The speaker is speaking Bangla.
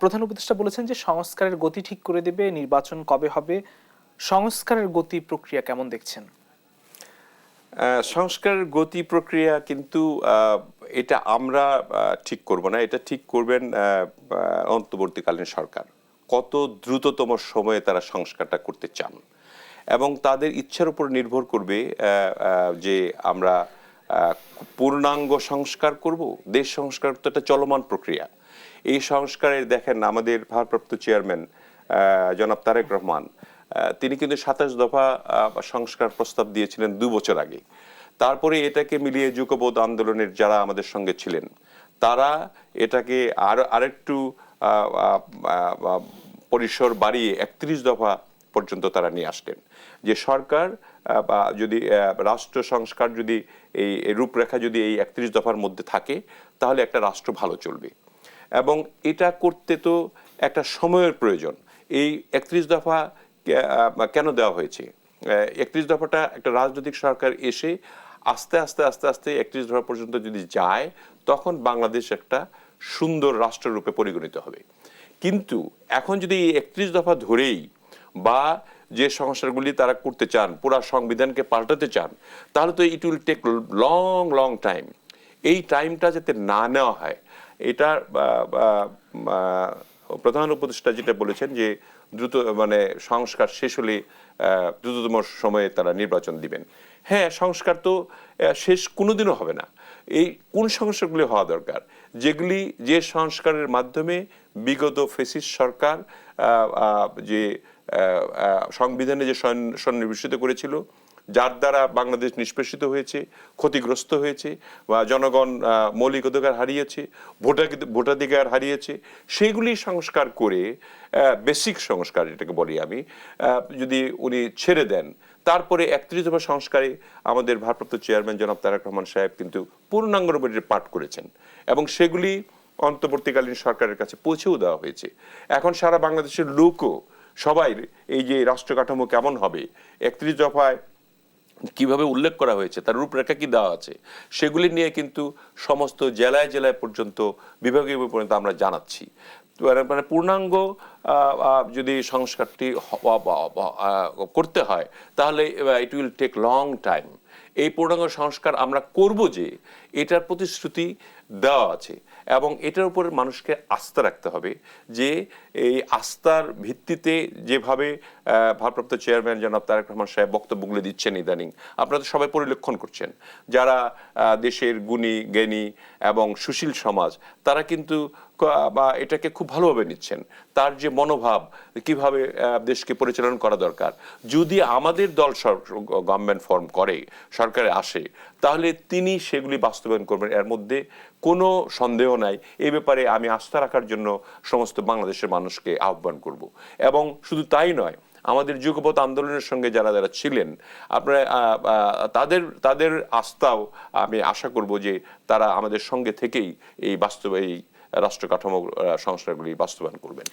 প্রধান উপদেষ্টা বলেছেন যে সংস্কারের গতি ঠিক করে দেবে, নির্বাচন কবে হবে, সংস্কারের গতি প্রক্রিয়া কেমন দেখছেন? সংস্কারের গতি প্রক্রিয়া কিন্তু এটা আমরা ঠিক করব না, এটা ঠিক করবেন অন্তর্বর্তীকালীন সরকার। কত দ্রুততম সময়ে তারা সংস্কারটা করতে চান এবং তাদের ইচ্ছার উপর নির্ভর করবে যে আমরা পূর্ণাঙ্গ সংস্কার করব। দেশ সংস্কার তো একটা চলমান প্রক্রিয়া। এই সংস্কারের দেখেন আমাদের ভারপ্রাপ্ত চেয়ারম্যান জনাব তারেক রহমান তিনি কিন্তু ২৭ দফা সংস্কার প্রস্তাব দিয়েছিলেন ২ বছর আগে। তারপরে এটাকে মিলিয়ে যুগবোধ আন্দোলনের যারা আমাদের সঙ্গে ছিলেন তারা এটাকে আরেকটু পরিসর বাড়িয়ে ৩১ দফা পর্যন্ত তারা নিয়ে আসলেন। যে সরকার বা যদি রাষ্ট্র সংস্কার যদি এই রূপরেখা যদি এই ৩১ দফার মধ্যে থাকে তাহলে একটা রাষ্ট্র ভালো চলবে। এবং এটা করতে তো একটা সময়ের প্রয়োজন। এই ৩১ দফা কেন দেওয়া হয়েছে? ৩১ দফাটা একটা রাজনৈতিক সরকার এসে আস্তে আস্তে আস্তে আস্তে ৩১ দফা পর্যন্ত যদি যায় তখন বাংলাদেশ একটা সুন্দর রাষ্ট্ররূপে পরিগণিত হবে। কিন্তু এখন যদি এই ৩১ দফা ধরেই বা যে সংস্কারগুলি তারা করতে চান, পুরা সংবিধানকে পাল্টাতে চান, তাহলে তো it will take long long time. এই টাইমটা যাতে না নেওয়া হয়, এটা প্রধান উপদেষ্টা যেটা বলেছেন যে দ্রুত সংস্কার শেষ হলে দ্রুততম সময়ে তারা নির্বাচন দিবেন। হ্যাঁ, সংস্কার তো শেষ কোনোদিনও হবে না। এই কোন সংস্কারগুলি হওয়া দরকার? যে সংস্কারের মাধ্যমে বিগত ফ্যাসিস্ট সরকার যে সংবিধানে যে সন্নিবেশিত করেছিল, যার দ্বারা বাংলাদেশ নিষ্পেষিত হয়েছে, ক্ষতিগ্রস্ত হয়েছে, বা জনগণ মৌলিক অধিকার হারিয়েছে, ভোটাধিকার হারিয়েছে, সেগুলি সংস্কার করে বেসিক সংস্কার যেটাকে বলি আমি, যদি উনি ছেড়ে দেন, তারপরে ৩১ দফা সংস্কারে আমাদের ভারপ্রাপ্ত চেয়ারম্যান জনাব তারেক রহমান সাহেব কিন্তু পূর্ণাঙ্গভাবে পাঠ করেছেন এবং সেগুলি অন্তর্বর্তীকালীন সরকারের কাছে পৌঁছেও দেওয়া হয়েছে। এখন সারা বাংলাদেশের লোকও সবাই এই যে রাষ্ট্র কাঠামো কেমন হবে, ৩১ দফায় কিভাবে উল্লেখ করা হয়েছে, তার রূপরেখা কি দেওয়া আছে, সেগুলি নিয়ে কিন্তু সমস্ত জেলায় জেলায় পর্যন্ত বিভাগীয় পর্যন্ত আমরা জানাচ্ছি। পূর্ণাঙ্গ যদি সংস্কারটি করতে হয় তাহলে it will take long time. এই পূর্ণাঙ্গ সংস্কার আমরা করব যে এটার প্রতিশ্রুতি দেওয়া আছে এবং এটার উপর মানুষকে আস্থা রাখতে হবে যে এই আস্থার ভিত্তিতে যেভাবে ভারপ্রাপ্ত চেয়ারম্যান জনাব তারেক রহমান সাহেব বক্তব্যগুলো দিচ্ছেন ইদানিং আপনারা তো সবাই পরিলক্ষণ করছেন, যারা দেশের গুণী জ্ঞানী এবং সুশীল সমাজ তারা কিন্তু বা এটাকে খুব ভালোভাবে নিচ্ছেন। তার যে মনোভাব, কিভাবে দেশকে পরিচালনা করা দরকার, যদি আমাদের দল গভর্নমেন্ট ফর্ম করে, সরকারে আসে, তাহলে তিনি সেগুলি বাস্তবায়ন করবেন, এর মধ্যে কোনো সন্দেহ নাই। এই ব্যাপারে আমি আস্থা রাখার জন্য সমস্ত বাংলাদেশের মানুষকে আহ্বান করব। এবং শুধু তাই নয়, আমাদের যুগপৎ আন্দোলনের সঙ্গে যারা যারা ছিলেন আপনারা তাদের আস্থাও আমি আশা করব যে তারা আমাদের সঙ্গে থেকেই এই রাষ্ট্র কাঠামো সংস্কারগুলি বাস্তবায়ন করবেন।